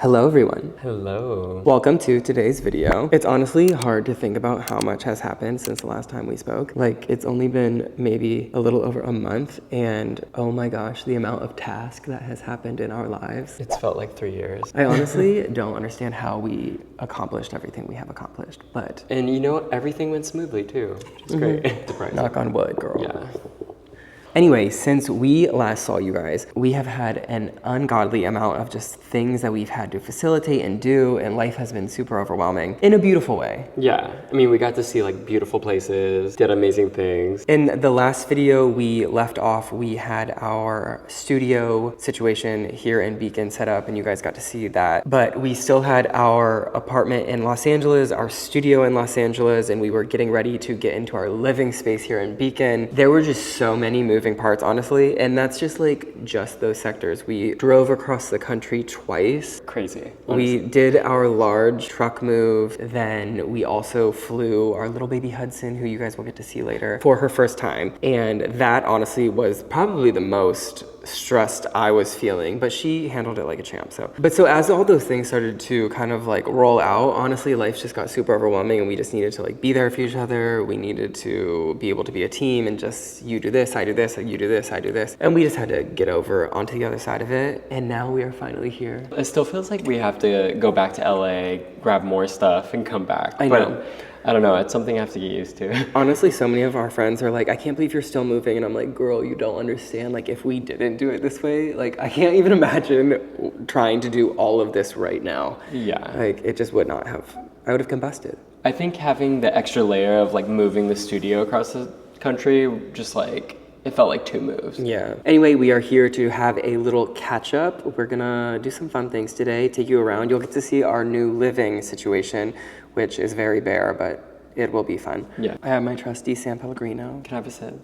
Hello everyone. Hello. Welcome to today's video. It's honestly hard to think about how much has happened since the last time we spoke. Like, it's only been maybe a little over a month, and oh my gosh, the amount of task that has happened in our lives. It's felt like 3 years. I honestly don't understand how we accomplished everything we have accomplished, but... And you know what? Everything went smoothly too, which is great. Surprising. Knock on wood, girl. Yeah. Anyway, since we last saw you guys, we have had an ungodly amount of just things that we've had to facilitate and do, and life has been super overwhelming in a beautiful way. Yeah, I mean, we got to see like beautiful places, did amazing things. In the last video we left off, we had our studio situation here in Beacon set up, and you guys got to see that. But we still had our apartment in Los Angeles, our studio in Los Angeles, and we were getting ready to get into our living space here in Beacon. There were just so many moving parts, honestly, and that's just those sectors. We drove across the country twice. Crazy. We did our large truck move, then we also flew our little baby Hudson, who you guys will get to see later, for her first time, and that honestly was probably the most stressed I was feeling, but she handled it like a champ. So as all those things started to kind of like roll out, honestly, life just got super overwhelming, and we just needed to like be there for each other. We needed to be able to be a team, and just you do this, I do this, you do this, I do this, and we just had to get over onto the other side of it. And now we are finally here. It still feels like we have to go back to LA, grab more stuff, and come back. I know. I don't know, it's something I have to get used to. Honestly, so many of our friends are like, I can't believe you're still moving. And I'm like, girl, you don't understand. Like, if we didn't do it this way, like, I can't even imagine trying to do all of this right now. Yeah. Like, it just would not have, I would have combusted. I think having the extra layer of like moving the studio across the country, just like, it felt like 2 moves. Yeah. Anyway, we are here to have a little catch up. We're gonna do some fun things today, take you around. You'll get to see our new living situation, which is very bare, but it will be fun. Yeah. I have my trusty San Pellegrino. Can I have a sip?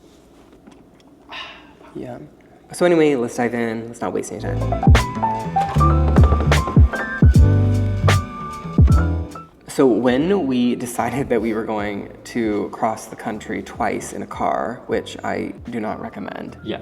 Yeah. So anyway, let's dive in. Let's not waste any time. So when we decided that we were going to cross the country twice in a car, which I do not recommend. Yeah.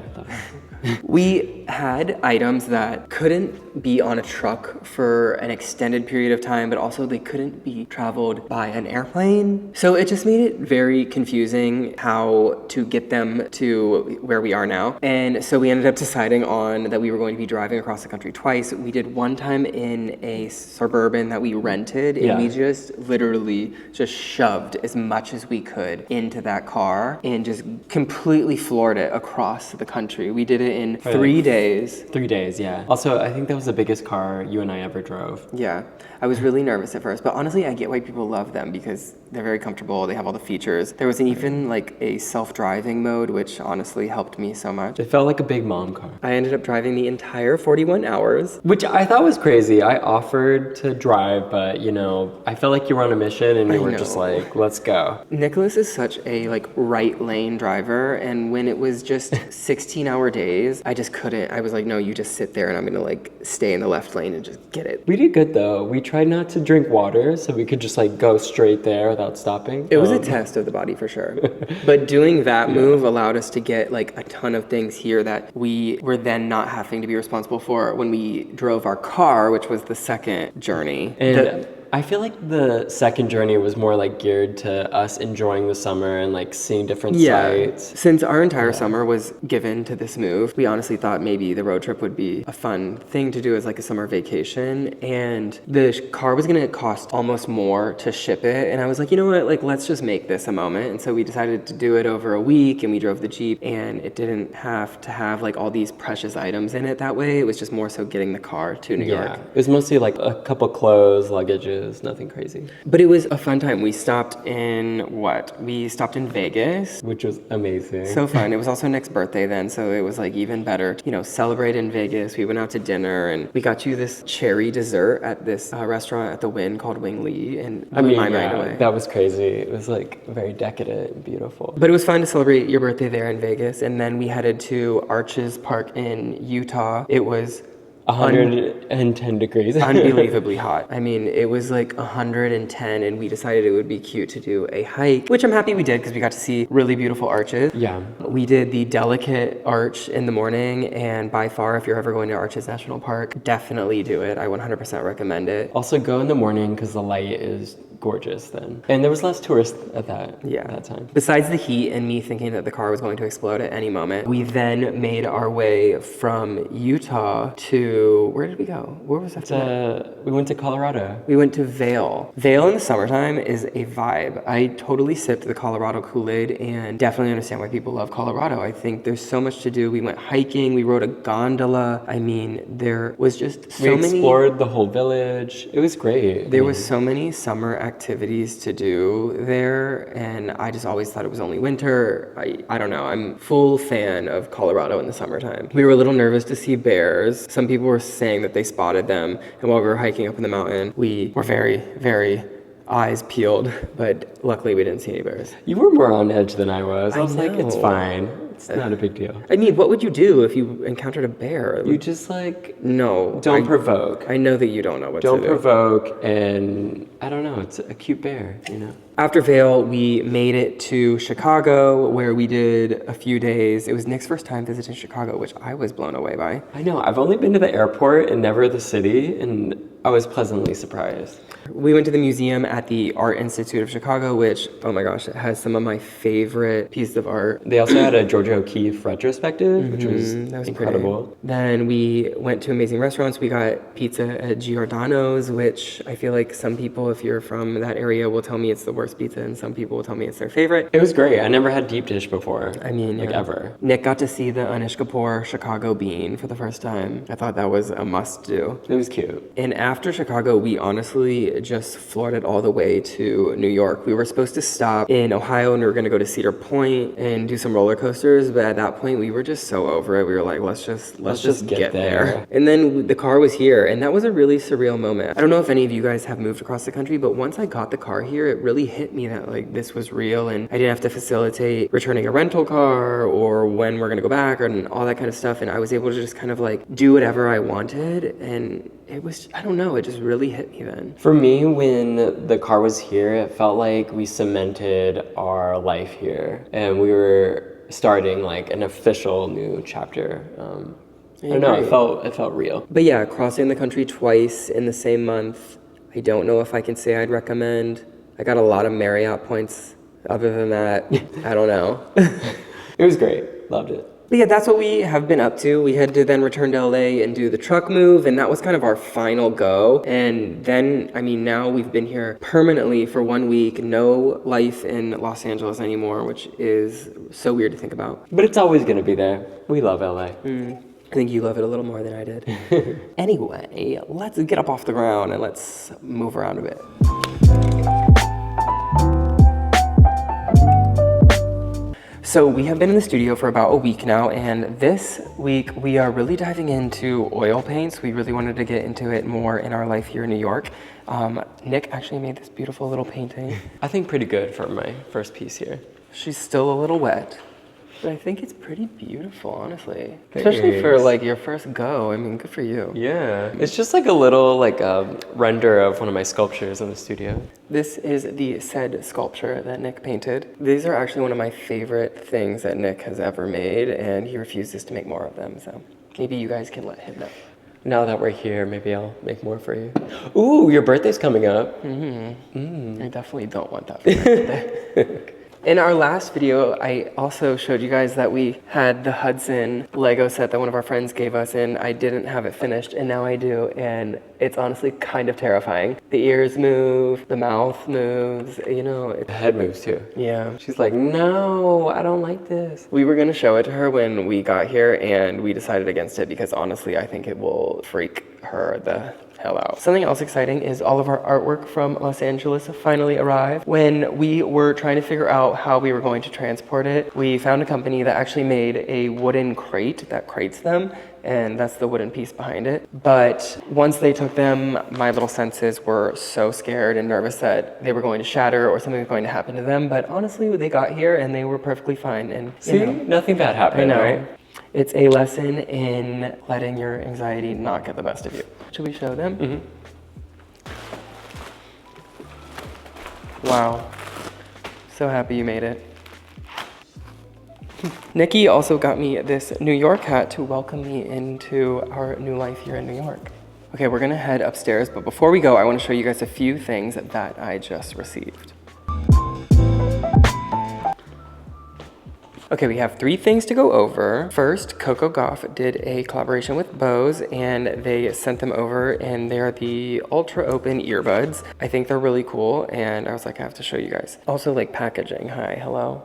We had items that couldn't be on a truck for an extended period of time, but also they couldn't be traveled by an airplane. So it just made it very confusing how to get them to where we are now. And so we ended up deciding on that we were going to be driving across the country twice. We did one time in a Suburban that we rented, and we just literally just shoved as much as we could into that car and just completely floored it across the country. We did it in 3 days. 3 days, yeah. Also, I think that was the biggest car you and I ever drove. Yeah, I was really nervous at first, but honestly, I get why people love them because they're very comfortable. They have all the features. There was even like a self-driving mode, which honestly helped me so much. It felt like a big mom car. I ended up driving the entire 41 hours. Which I thought was crazy. I offered to drive, but you know, I felt like you were on a mission and you were just like, let's go. Nicholas is such a like right lane driver, and when it was just 16-hour days, I just couldn't. I was like, no, you just sit there and I'm gonna like stay in the left lane and just get it. We did good though. We tried not to drink water so we could just like go straight there without stopping. It was a test of the body for sure. But doing that move allowed us to get like a ton of things here that we were then not having to be responsible for when we drove our car, which was the second journey. And I feel like the second journey was more like geared to us enjoying the summer and like seeing different sights. Since our entire summer was given to this move, we honestly thought maybe the road trip would be a fun thing to do as like a summer vacation. And the car was gonna cost almost more to ship it. And I was like, you know what, like let's just make this a moment. And so we decided to do it over a week, and we drove the Jeep, and it didn't have to have like all these precious items in it that way. It was just more so getting the car to New York. It was mostly like a couple clothes, luggages. Nothing crazy. But it was a fun time. We stopped in Vegas. Which was amazing. So fun. It was also Nick's birthday then, so it was like even better. You know, celebrate in Vegas. We went out to dinner, and we got you this cherry dessert at this restaurant at the Wynn called Wing Lee, and blew my mind away. That was crazy. It was like very decadent and beautiful. But it was fun to celebrate your birthday there in Vegas, and then we headed to Arches Park in Utah. It was 110 degrees. Unbelievably hot. I mean, it was like 110 and we decided it would be cute to do a hike, which I'm happy we did because we got to see really beautiful arches. Yeah. We did the Delicate Arch in the morning, and by far, if you're ever going to Arches National Park, definitely do it. I 100% recommend it. Also go in the morning because the light is gorgeous then. And there was less tourists at that time. Besides the heat and me thinking that the car was going to explode at any moment, we then made our way from Utah to, where did we go? Where was that? We went to Colorado. We went to Vail. Vail in the summertime is a vibe. I totally sipped the Colorado Kool-Aid and definitely understand why people love Colorado. I think there's so much to do. We went hiking, we rode a gondola. I mean, there was just so many... We explored the whole village. It was great. There was so many summer activities to do there, and I just always thought it was only winter. I don't know. I'm full fan of Colorado in the summertime. We were a little nervous to see bears. Some people were saying that they spotted them, and while we were hiking up in the mountain, we were very, very eyes peeled, but luckily we didn't see any bears. You were more on edge than I was. I was like, it's know. fine. It's not a big deal. I mean, what would you do if you encountered a bear? You just like... No. Don't provoke. I know that you don't know what to do. Don't provoke, and I don't know, it's a cute bear, you know? After Vail, we made it to Chicago, where we did a few days. It was Nick's first time visiting Chicago, which I was blown away by. I know, I've only been to the airport and never the city, and I was pleasantly surprised. We went to the museum at the Art Institute of Chicago, which, oh my gosh, it has some of my favorite pieces of art. They also had a Georgia O'Keeffe retrospective, which was incredible. Pretty. Then we went to amazing restaurants. We got pizza at Giordano's, which I feel like some people, if you're from that area, will tell me it's the worst pizza, and some people will tell me it's their favorite. It was great. I never had deep dish before. I mean, like ever. Nick got to see the Anish Kapoor Chicago Bean for the first time. I thought that was a must-do. It was cute. And after Chicago, we honestly just floored it all the way to New York. We were supposed to stop in Ohio, and we were going to go to Cedar Point and do some roller coasters, but at that point, we were just so over it. We were like, let's just get there. And then the car was here, and that was a really surreal moment. I don't know if any of you guys have moved across the country, but once I got the car here, it really hit me that like this was real, and I didn't have to facilitate returning a rental car or when we're gonna go back and all that kind of stuff. And I was able to just kind of like do whatever I wanted, and it was, I don't know, it just really hit me then. For me, when the car was here, it felt like we cemented our life here, and we were starting like an official new chapter. I don't know, it felt real. But yeah, crossing the country twice in the same month, I don't know if I can say I'd recommend. I got a lot of Marriott points. Other than that, I don't know. It was great. Loved it. But yeah, that's what we have been up to. We had to then return to LA and do the truck move, and that was kind of our final go. And then, I mean, now we've been here permanently for 1 week. No life in Los Angeles anymore, which is so weird to think about. But it's always going to be there. We love LA. I think you love it a little more than I did. Anyway, let's get up off the ground and let's move around a bit. So we have been in the studio for about a week now, and this week we are really diving into oil paints. We really wanted to get into it more in our life here in New York. Nick actually made this beautiful little painting. I think pretty good for my first piece here. She's still a little wet, but I think it's pretty beautiful, honestly. Especially for like your first go. I mean, good for you. Yeah. It's just like a little like render of one of my sculptures in the studio. This is the said sculpture that Nick painted. These are actually one of my favorite things that Nick has ever made, and he refuses to make more of them, so maybe you guys can let him know. Now that we're here, maybe I'll make more for you. Ooh, your birthday's coming up. I definitely don't want that for my birthday. In our last video, I also showed you guys that we had the Hudson Lego set that one of our friends gave us, and I didn't have it finished, and now I do, and it's honestly kind of terrifying. The ears move, the mouth moves, you know. The head moves too. Yeah. She's like, no, I don't like this. We were gonna show it to her when we got here, and we decided against it because honestly, I think it will freak her the hell out. Something else exciting is all of our artwork from Los Angeles finally arrived. When we were trying to figure out how we were going to transport it, we found a company that actually made a wooden crate that crates them, and that's the wooden piece behind it. But once they took them, my little senses were so scared and nervous that they were going to shatter or something was going to happen to them. But honestly, they got here and they were perfectly fine. And see, nothing bad happened, I know. right? It's a lesson in letting your anxiety not get the best of you. Should we show them? Mm-hmm. Wow. So happy you made it. Nikki also got me this New York hat to welcome me into our new life here in New York. Okay, we're gonna head upstairs, but before we go, I wanna show you guys a few things that I just received. Okay, we have 3 things to go over. First, Coco Gauff did a collaboration with Bose and they sent them over, and they're the Ultra Open Earbuds. I think they're really cool, and I was like, I have to show you guys. Also, like packaging, hi, hello.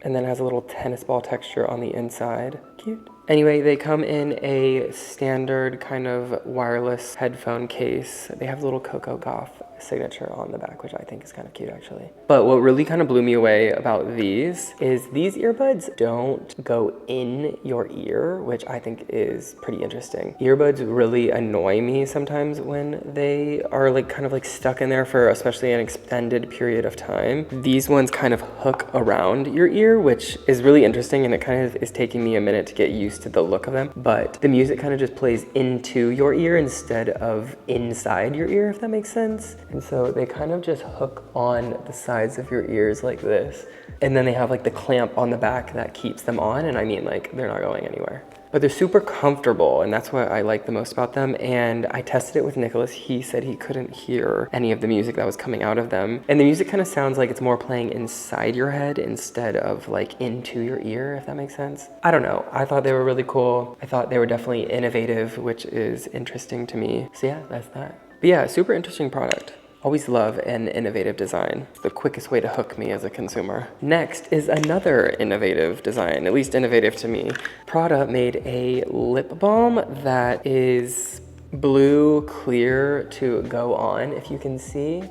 And then it has a little tennis ball texture on the inside. Cute. Anyway, they come in a standard kind of wireless headphone case. They have a little Coco Gauff signature on the back, which I think is kind of cute actually. But what really kind of blew me away about these is these earbuds don't go in your ear, which I think is pretty interesting. Earbuds really annoy me sometimes when they are like kind of like stuck in there for especially an extended period of time. These ones kind of hook around your ear, which is really interesting, and it kind of is taking me a minute to get used to the look of them. But the music kind of just plays into your ear instead of inside your ear, if that makes sense. And so they kind of just hook on the sides of your ears like this. And then they have like the clamp on the back that keeps them on. And I mean, like, they're not going anywhere. But they're super comfortable, and that's what I like the most about them. And I tested it with Nicholas. He said he couldn't hear any of the music that was coming out of them. And the music kind of sounds like it's more playing inside your head instead of like into your ear, if that makes sense. I don't know. I thought they were really cool. I thought they were definitely innovative, which is interesting to me. So yeah, that's that. But yeah, super interesting product. Always love an innovative design. It's the quickest way to hook me as a consumer. Next is another innovative design, at least innovative to me. Prada made a lip balm that is blue clear to go on, if you can see,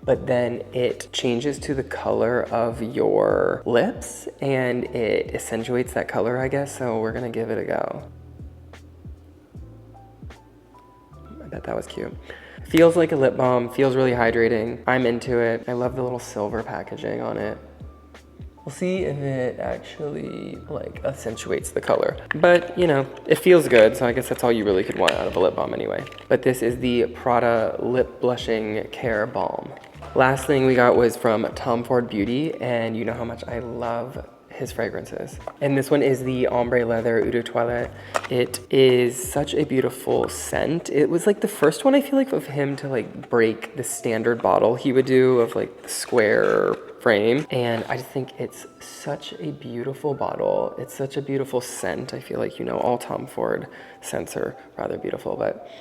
but then it changes to the color of your lips and it accentuates that color, I guess, so we're gonna give it a go. I bet that was cute. Feels like a lip balm, feels really hydrating. I'm into it. I love the little silver packaging on it. We'll see if it actually like accentuates the color. But you know, it feels good, so I guess that's all you really could want out of a lip balm anyway. But this is the Prada Lip Blushing Care Balm. Last thing we got was from Tom Ford Beauty, and you know how much I love his fragrances. And this one is the Ombre Leather Eau de Toilette. It is such a beautiful scent. It was like the first one I feel like of him to like break the standard bottle he would do of like the square frame. And I just think it's such a beautiful bottle. It's such a beautiful scent. I feel like, you know, all Tom Ford scents are rather beautiful, but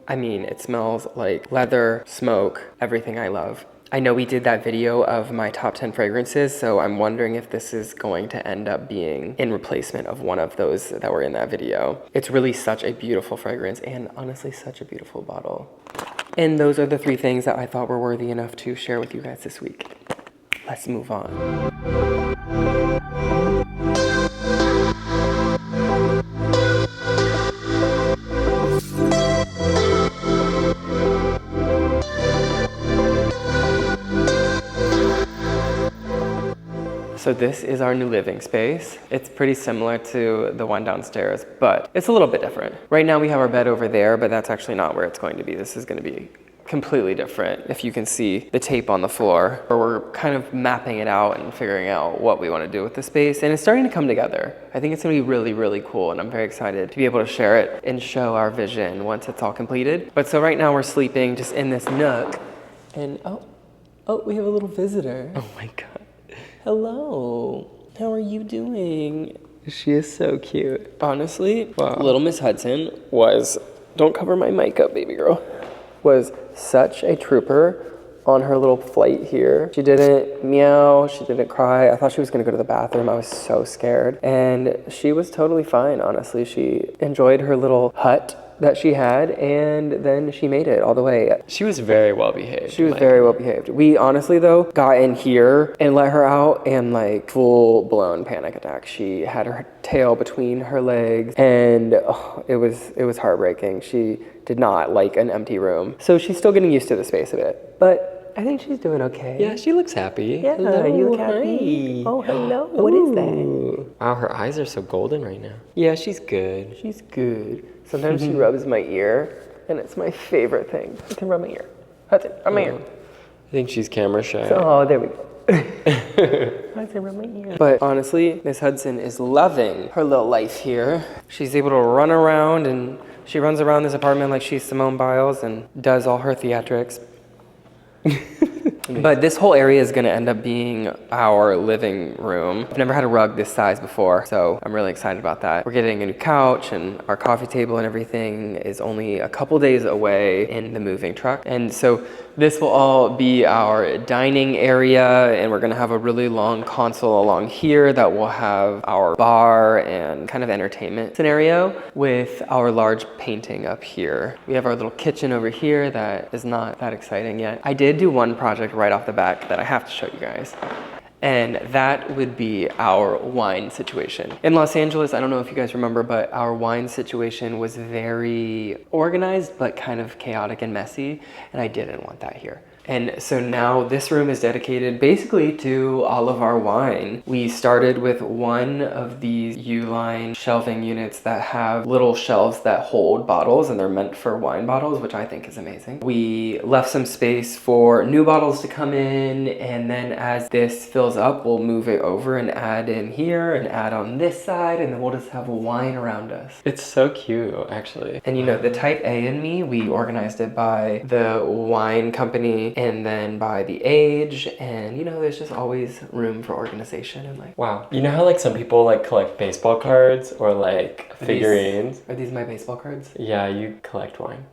I mean, it smells like leather, smoke, everything I love. I know we did that video of my top 10 fragrances, so I'm wondering if this is going to end up being in replacement of one of those that were in that video. It's really such a beautiful fragrance and honestly such a beautiful bottle. And those are the 3 things that I thought were worthy enough to share with you guys this week. Let's move on. So this is our new living space. It's pretty similar to the one downstairs, but it's a little bit different. Right now we have our bed over there, but that's actually not where it's going to be. This is going to be completely different. If you can see the tape on the floor, where we're kind of mapping it out and figuring out what we want to do with the space, and it's starting to come together. I think it's going to be really, really cool, and I'm very excited to be able to share it and show our vision once it's all completed. But so right now we're sleeping just in this nook, and oh, we have a little visitor. Oh my God. Hello, how are you doing? She is so cute. Honestly, wow. Little Miss Hudson was, don't cover my mic up, baby girl, was such a trooper on her little flight here. She didn't meow, she didn't cry. I thought she was gonna go to the bathroom. I was so scared. And she was totally fine, honestly. She enjoyed her little hut that she had, and then she made it all the way. She was very well behaved. She was very well behaved. We honestly though got in here and let her out, and like full blown panic attack. She had her tail between her legs, and it was heartbreaking. She did not like an empty room. So she's still getting used to the space a bit, but but I think she's doing okay. Yeah, she looks happy. Yeah, Hello, you look happy. hi. Oh, hello. What is that? Ooh. Wow, her eyes are so golden right now. Yeah, she's good. She's good. Sometimes she rubs my ear, and it's my favorite thing. You can rub my ear. Hudson, rub my ear. I think she's camera shy. Oh, there we go. Hudson, rub my ear. But honestly, Miss Hudson is loving her little life here. She's able to run around, and she runs around this apartment like she's Simone Biles and does all her theatrics. But this whole area is gonna end up being our living room. I've never had a rug this size before, so I'm really excited about that. We're getting a new couch, and our coffee table and everything is only a couple days away in the moving truck. And so this will all be our dining area, and we're gonna have a really long console along here that will have our bar and kind of entertainment scenario with our large painting up here. We have our little kitchen over here that is not that exciting yet. I did do one project right off the back that I have to show you guys. And that would be our wine situation. In Los Angeles, I don't know if you guys remember, but our wine situation was very organized, but kind of chaotic and messy. And I didn't want that here. And so now this room is dedicated basically to all of our wine. We started with one of these U-line shelving units that have little shelves that hold bottles, and they're meant for wine bottles, which I think is amazing. We left some space for new bottles to come in, and then as this fills up, we'll move it over and add in here and add on this side, and then we'll just have wine around us. It's so cute, actually. And you know, the type A in me, we organized it by the wine company and then by the age, and you know, there's just always room for organization and like. Wow. You know how like some people like collect baseball cards or like figurines? Are these my baseball cards? Yeah, you collect wine.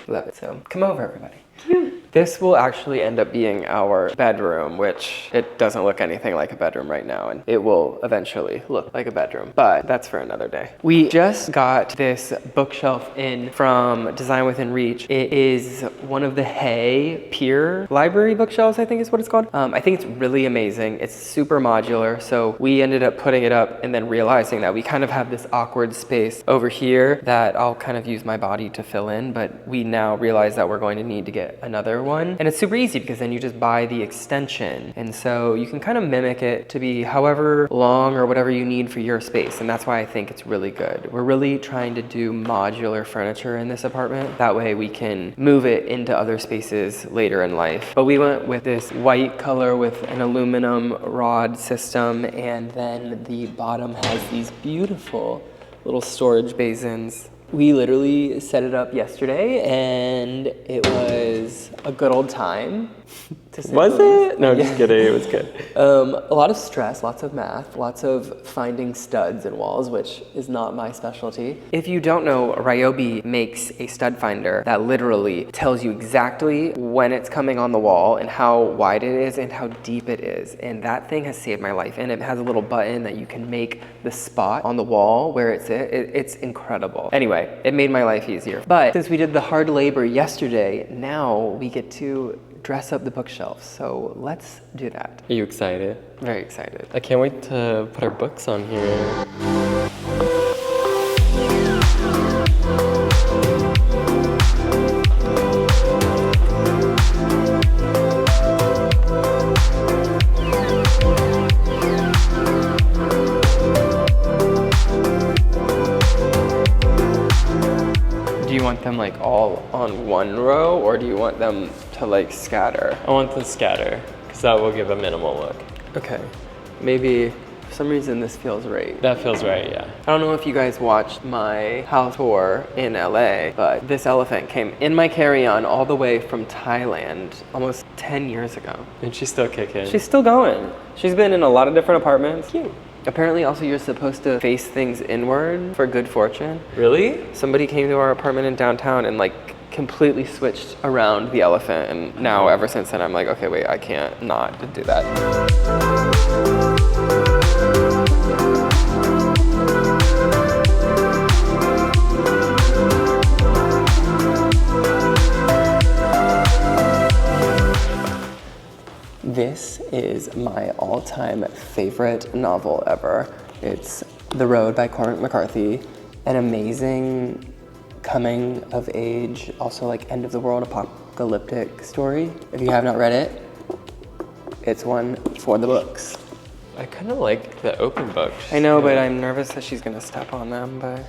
Love it. So come over, everybody. Cute. This will actually end up being our bedroom, which it doesn't look anything like a bedroom right now, and it will eventually look like a bedroom, but that's for another day. We just got this bookshelf in from Design Within Reach. It is one of the Hay Pier Library bookshelves, I think is what it's called. I think it's really amazing. It's super modular, so we ended up putting it up and then realizing that we kind of have this awkward space over here that I'll kind of use my body to fill in, but we now realize that we're going to need to get another one. And it's super easy because then you just buy the extension. And so you can kind of mimic it to be however long or whatever you need for your space. And that's why I think it's really good. We're really trying to do modular furniture in this apartment. That way we can move it into other spaces later in life. But we went with this white color with an aluminum rod system. And then the bottom has these beautiful little storage basins. We literally set it up yesterday, and it was a good old time. Was it? No, just kidding. It was good. A lot of stress, lots of math, lots of finding studs in walls, which is not my specialty. If you don't know, Ryobi makes a stud finder that literally tells you exactly when it's coming on the wall and how wide it is and how deep it is. And that thing has saved my life. And it has a little button that you can make the spot on the wall where it's incredible. Anyway, it made my life easier. But since we did the hard labor yesterday, now we get to dress up the bookshelves. So let's do that. Are you excited? Very excited. I can't wait to put our books on here. Do you want them like all on one row, or do you want them to like scatter? I want to scatter, because that will give a minimal look. Okay, maybe for some reason this feels right. That feels right, yeah. I don't know if you guys watched my house tour in LA, but this elephant came in my carry-on all the way from Thailand almost 10 years ago. And she's still kicking. She's still going. She's been in a lot of different apartments. Cute. Apparently also you're supposed to face things inward for good fortune. Really? Somebody came to our apartment in downtown and like completely switched around the elephant, and now ever since then I'm like, okay, wait, I can't not do that. This is my all-time favorite novel ever. It's The Road by Cormac McCarthy, an amazing coming of age, also like end of the world apocalyptic story. If you have not read it, it's one for the books. I kind of like the open books. I know, but I'm nervous that she's gonna step on them, but...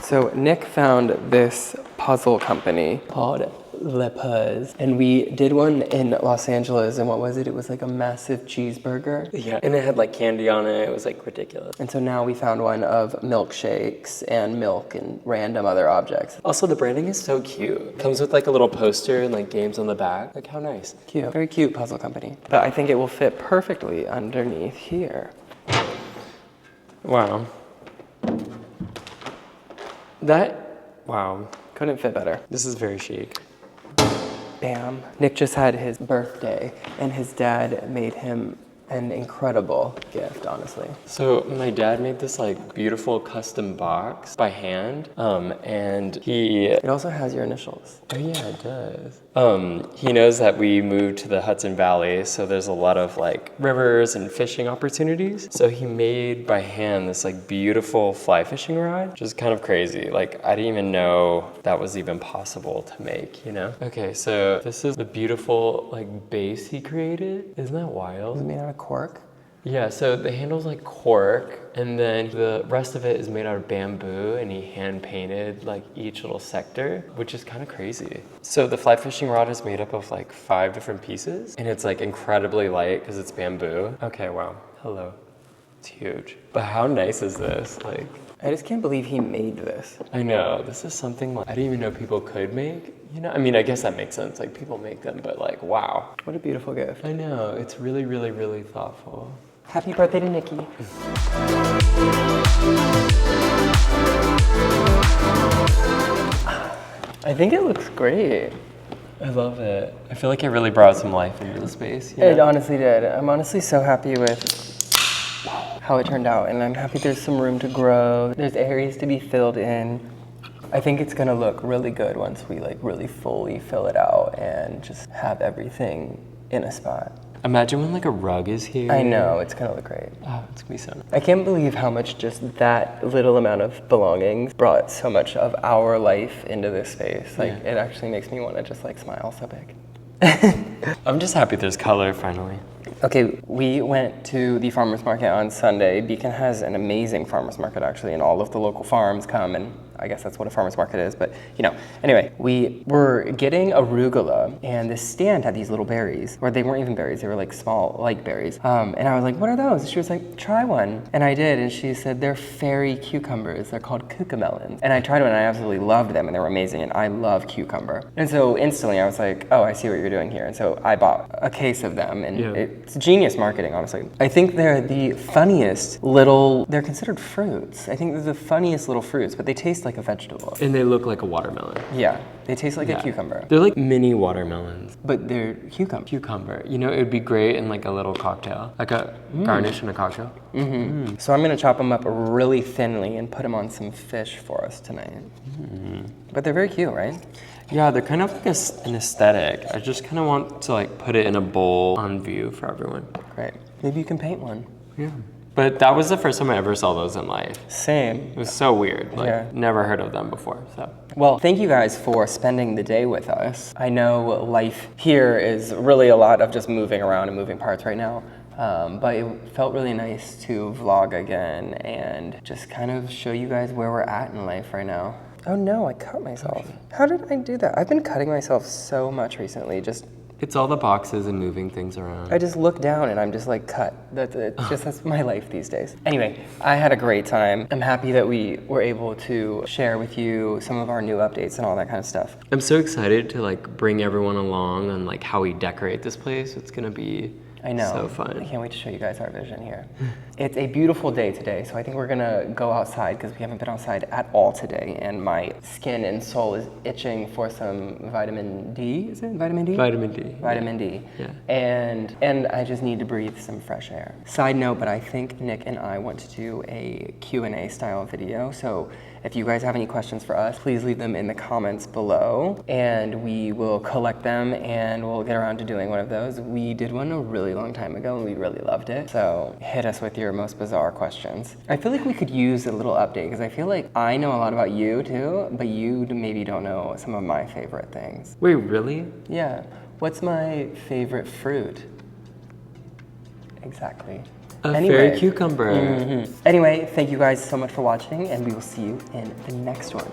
So Nick found this puzzle company called Le Puzz, and we did one in Los Angeles, and what was it? It was like a massive cheeseburger. Yeah, and it had like candy on it. It was like ridiculous. And so now we found one of milkshakes and milk and random other objects. Also, the branding is so cute. It comes with like a little poster and like games on the back. Like, how nice. Cute. Very cute puzzle company. But I think it will fit perfectly underneath here. Wow. Wow. Couldn't fit better. This is very chic. Bam. Nick just had his birthday, and his dad made him an incredible gift, honestly. So my dad made this like beautiful custom box by hand, and It also has your initials. oh yeah, it does. He knows that we moved to the Hudson Valley, so there's a lot of like rivers and fishing opportunities. So he made by hand this like beautiful fly fishing rod, which is kind of crazy. Like I didn't even know that was even possible to make, you know? Okay, so this is the beautiful like base he created. Isn't that wild? Is it made out of cork? Yeah, so the handle's like cork, and then the rest of it is made out of bamboo, and he hand painted like each little sector, which is kind of crazy. So the fly fishing rod is made up of like 5 different pieces, and it's like incredibly light because it's bamboo. Okay, wow. Hello. It's huge. But how nice is this? Like, I just can't believe he made this. I know, this is something like I didn't even know people could make. You know, I mean, I guess that makes sense. Like people make them, but like, wow. What a beautiful gift. I know, it's really, really, really thoughtful. Happy birthday to Nikki. I think it looks great. I love it. I feel like it really brought some life into the space. You It know? honestly did. I'm honestly so happy with how it turned out, and I'm happy there's some room to grow. There's areas to be filled in. I think it's gonna look really good once we like really fully fill it out and just have everything in a spot. Imagine when like a rug is here. I know, it's gonna look great. Oh, it's gonna be so nice. I can't believe how much just that little amount of belongings brought so much of our life into this space. Like, Yeah. it actually makes me want to just like smile so big. I'm just happy there's color finally. Okay, we went to the farmer's market on Sunday. Beacon has an amazing farmer's market actually, and all of the local farms come, and I guess that's what a farmer's market is, but you know. Anyway, we were getting arugula, and this stand had these little berries, or they weren't even berries, they were like small, like berries. And I was like, what are those? And she was like, try one. And I did, and she said, they're fairy cucumbers. They're called cucamelons. And I tried one, and I absolutely loved them, and they were amazing, and I love cucumber. And so instantly I was like, oh, I see what you're doing here. And so I bought a case of them, and Yeah. it's genius marketing, honestly. I think they're the funniest little, they're considered fruits. I think they're the funniest little fruits, but they taste like a vegetable. And they look like a watermelon. Yeah, they taste like Yeah. a cucumber, They're like mini watermelons. but they're cucumber. Cucumber. You know, it would be great in like a little cocktail. Like a garnish in a cocktail. So I'm gonna chop them up really thinly and put them on some fish for us tonight. But they're very cute, right? Yeah, they're kind of like an aesthetic. I just kind of want to like put it in a bowl on view for everyone. Great. Maybe you can paint one. Yeah. But that was the first time I ever saw those in life. Same. It was so weird. Like, Yeah. never heard of them before. So. Well, thank you guys for spending the day with us. I know life here is really a lot of just moving around and moving parts right now. But it felt really nice to vlog again and just kind of show you guys where we're at in life right now. Oh no, I cut myself. How did I do that? I've been cutting myself so much recently. It's all the boxes and moving things around. I just look down and I'm just like cut. That's my life these days. Anyway, I had a great time. I'm happy that we were able to share with you some of our new updates and all that kind of stuff. I'm so excited to like bring everyone along on like how we decorate this place. It's gonna be I know. so I fun. can't wait to show you guys our vision here. It's a beautiful day today, so I think we're gonna go outside because we haven't been outside at all today, and my skin and soul is itching for some vitamin D. Is it vitamin D? Vitamin D. Vitamin D. Yeah. And I just need to breathe some fresh air. Side note, but I think Nick and I want to do a Q&A style video. So If you guys have any questions for us, please leave them in the comments below and we will collect them and we'll get around to doing one of those. We did one a really long time ago and we really loved it. So hit us with your most bizarre questions. I feel like we could use a little update because I feel like I know a lot about you too, but you maybe don't know some of my favorite things. Wait, really? Yeah. What's my favorite fruit? Exactly. A fairy cucumber. Anyway, thank you guys so much for watching and we will see you in the next one.